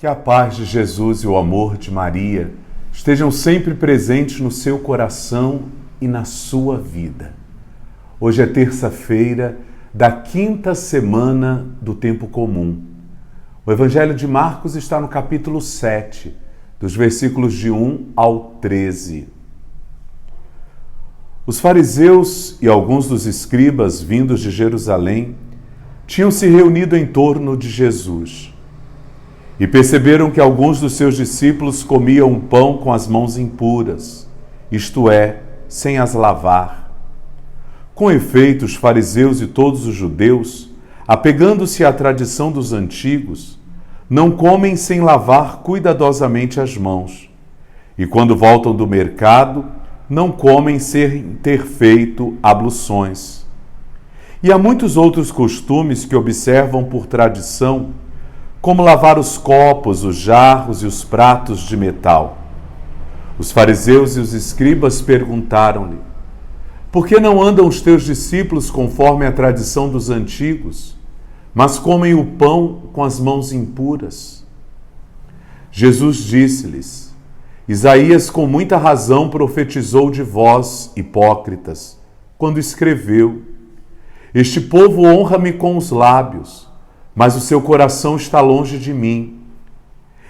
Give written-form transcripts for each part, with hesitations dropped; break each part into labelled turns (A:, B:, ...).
A: Que a paz de Jesus e o amor de Maria estejam sempre presentes no seu coração e na sua vida. Hoje é terça-feira da quinta semana do tempo comum. O Evangelho de Marcos está no capítulo 7, dos versículos de 1 ao 13. Os fariseus e alguns dos escribas vindos de Jerusalém tinham se reunido em torno de Jesus e perceberam que alguns dos seus discípulos comiam pão com as mãos impuras, isto é, sem as lavar. Com efeito, os fariseus e todos os judeus, apegando-se à tradição dos antigos, não comem sem lavar cuidadosamente as mãos, e quando voltam do mercado, não comem sem ter feito abluções. E há muitos outros costumes que observam por tradição, como lavar os copos, os jarros e os pratos de metal. Os fariseus e os escribas perguntaram-lhe: por que não andam os teus discípulos conforme a tradição dos antigos, mas comem o pão com as mãos impuras? Jesus disse-lhes: Isaías com muita razão profetizou de vós, hipócritas, quando escreveu: este povo honra-me com os lábios, mas o seu coração está longe de mim.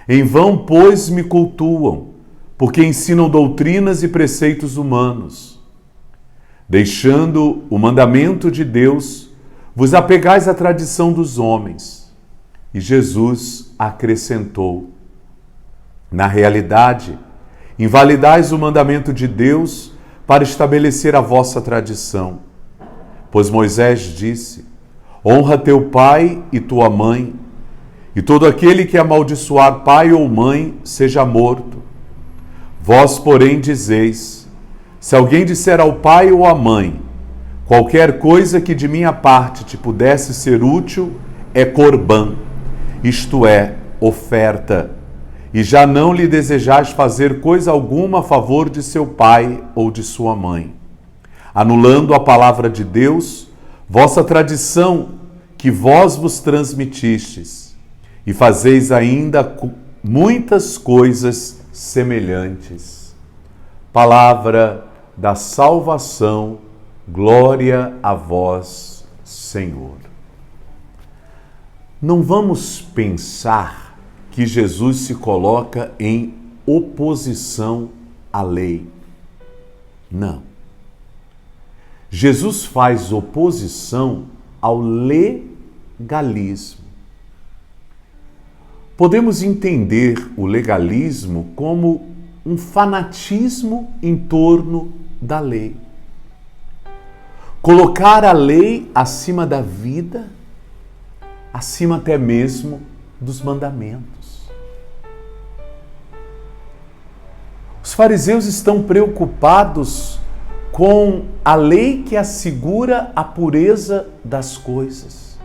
A: Em vão, pois, me cultuam, porque ensinam doutrinas e preceitos humanos. Deixando o mandamento de Deus, vos apegais à tradição dos homens. E Jesus acrescentou: na realidade, invalidais o mandamento de Deus para estabelecer a vossa tradição. Pois Moisés disse: honra teu pai e tua mãe, e todo aquele que amaldiçoar pai ou mãe seja morto. Vós, porém, dizeis: se alguém disser ao pai ou à mãe, qualquer coisa que de minha parte te pudesse ser útil é corbã, isto é, oferta, e já não lhe desejais fazer coisa alguma a favor de seu pai ou de sua mãe, anulando a palavra de Deus, vossa tradição que vós vos transmitistes, e fazeis ainda muitas coisas semelhantes. Palavra da salvação, glória a vós, Senhor. Não vamos pensar que Jesus se coloca em oposição à lei. Não. Jesus faz oposição ao legalismo. Podemos entender o legalismo como um fanatismo em torno da lei. Colocar a lei acima da vida, acima até mesmo dos mandamentos. Os fariseus estão preocupados com a lei que assegura a pureza das coisas,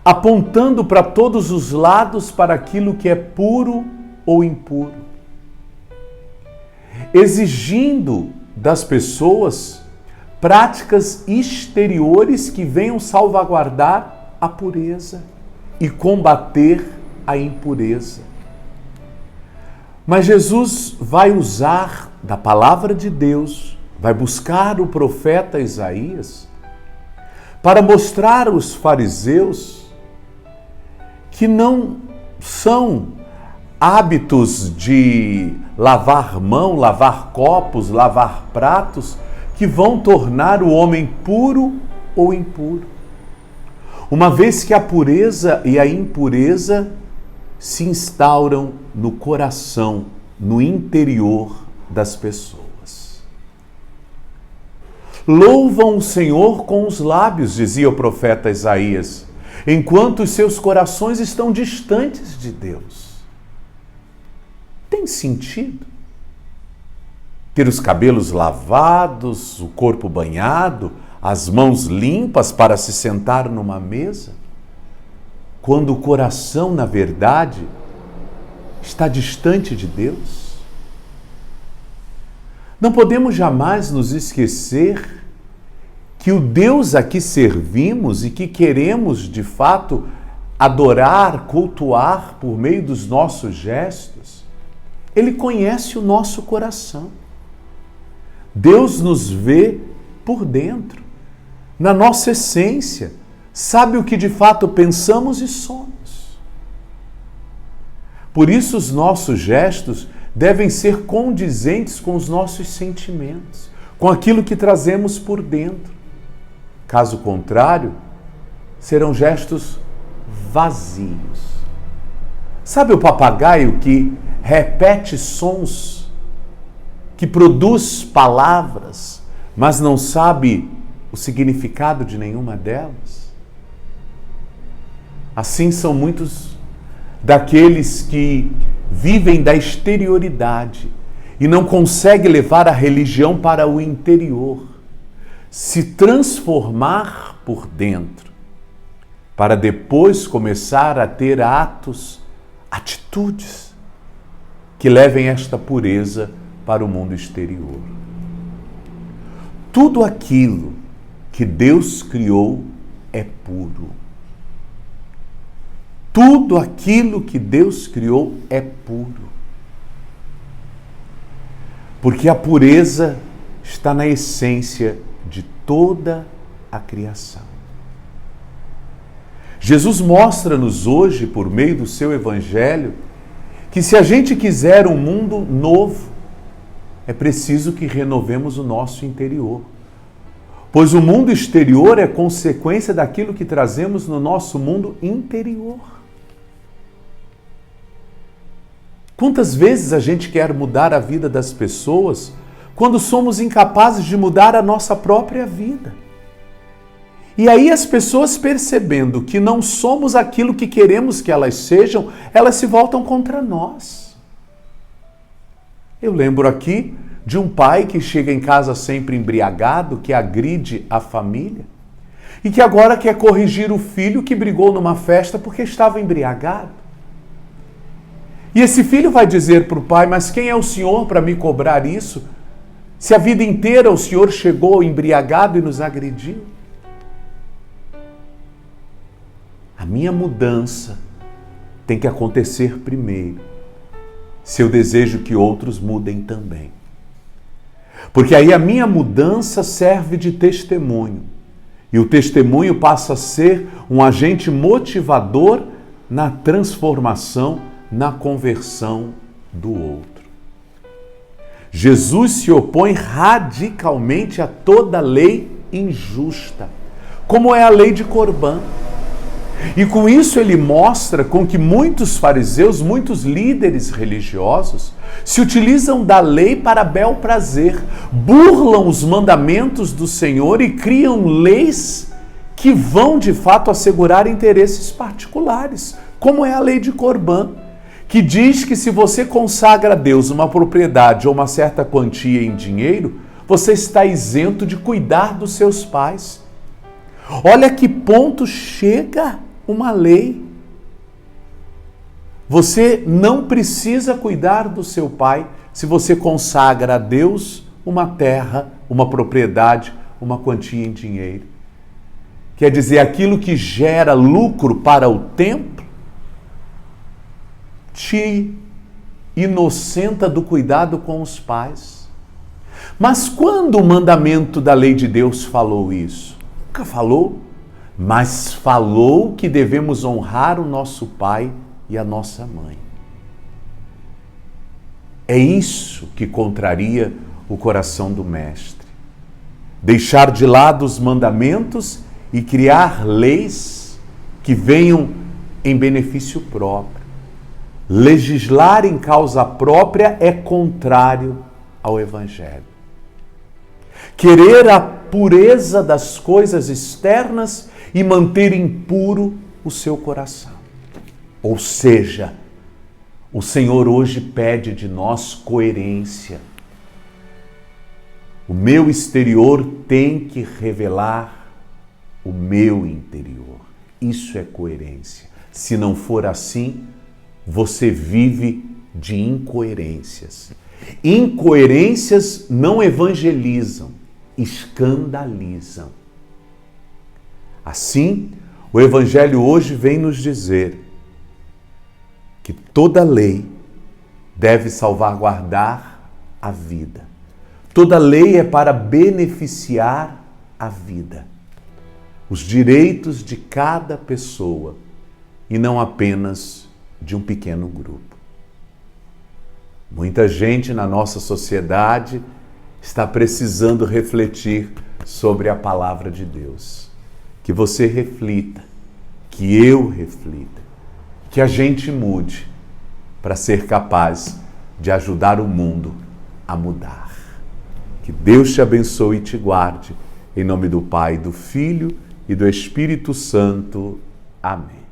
A: apontando para todos os lados para aquilo que é puro ou impuro, exigindo das pessoas práticas exteriores que venham salvaguardar a pureza e combater a impureza. Mas Jesus vai usar da palavra de Deus, vai buscar o profeta Isaías para mostrar aos fariseus que não são hábitos de lavar mão, lavar copos, lavar pratos que vão tornar o homem puro ou impuro. Uma vez que a pureza e a impureza se instauram no coração, no interior das pessoas. Louvam o Senhor com os lábios, dizia o profeta Isaías, enquanto os seus corações estão distantes de Deus. Tem sentido ter os cabelos lavados, o corpo banhado, as mãos limpas para se sentar numa mesa, quando o coração, na verdade, está distante de Deus? Não podemos jamais nos esquecer que o Deus a que servimos e que queremos, de fato, adorar, cultuar por meio dos nossos gestos, Ele conhece o nosso coração. Deus nos vê por dentro, na nossa essência, sabe o que de fato pensamos e somos. Por isso os nossos gestos devem ser condizentes com os nossos sentimentos, com aquilo que trazemos por dentro. Caso contrário, serão gestos vazios. Sabe o papagaio que repete sons, que produz palavras, mas não sabe o significado de nenhuma delas? Assim são muitos daqueles que vivem da exterioridade e não conseguem levar a religião para o interior, se transformar por dentro, para depois começar a ter atitudes que levem esta pureza para o mundo exterior. Tudo aquilo que Deus criou é puro. Tudo aquilo que Deus criou é puro. Porque a pureza está na essência de toda a criação. Jesus mostra-nos hoje, por meio do seu Evangelho, que se a gente quiser um mundo novo, é preciso que renovemos o nosso interior. Pois o mundo exterior é consequência daquilo que trazemos no nosso mundo interior. Quantas vezes a gente quer mudar a vida das pessoas quando somos incapazes de mudar a nossa própria vida? E aí as pessoas, percebendo que não somos aquilo que queremos que elas sejam, elas se voltam contra nós. Eu lembro aqui de um pai que chega em casa sempre embriagado, que agride a família, e que agora quer corrigir o filho que brigou numa festa porque estava embriagado. E esse filho vai dizer para o pai: mas quem é o senhor para me cobrar isso? Se a vida inteira o senhor chegou embriagado e nos agrediu. A minha mudança tem que acontecer primeiro, se eu desejo que outros mudem também. Porque aí a minha mudança serve de testemunho. E o testemunho passa a ser um agente motivador na transformação, na conversão do outro. Jesus se opõe radicalmente a toda lei injusta, como é a lei de Corbã. E com isso ele mostra com que muitos fariseus, muitos líderes religiosos, se utilizam da lei para bel prazer, burlam os mandamentos do Senhor e criam leis que vão de fato assegurar interesses particulares, como é a lei de Corbã, que diz que se você consagra a Deus uma propriedade ou uma certa quantia em dinheiro, você está isento de cuidar dos seus pais. Olha que ponto chega uma lei. Você não precisa cuidar do seu pai se você consagra a Deus uma terra, uma propriedade, uma quantia em dinheiro. Quer dizer, aquilo que gera lucro para o templo te inocenta do cuidado com os pais. Mas quando o mandamento da lei de Deus falou isso? Nunca falou. Mas falou que devemos honrar o nosso pai e a nossa mãe. É isso que contraria o coração do Mestre. Deixar de lado os mandamentos e criar leis que venham em benefício próprio. Legislar em causa própria é contrário ao Evangelho. Querer a pureza das coisas externas e manter impuro o seu coração. Ou seja, o Senhor hoje pede de nós coerência. O meu exterior tem que revelar o meu interior. Isso é coerência. Se não for assim, você vive de incoerências. Incoerências não evangelizam, escandalizam. Assim, O Evangelho hoje vem nos dizer que toda lei deve salvaguardar a vida. Toda lei é para beneficiar a vida, os direitos de cada pessoa e não apenas de um pequeno grupo. Muita gente na nossa sociedade está precisando refletir sobre a palavra de Deus. Que você reflita, que eu reflita, que a gente mude para ser capaz de ajudar o mundo a mudar. Que Deus te abençoe e te guarde. Em nome do Pai, do Filho e do Espírito Santo. Amém.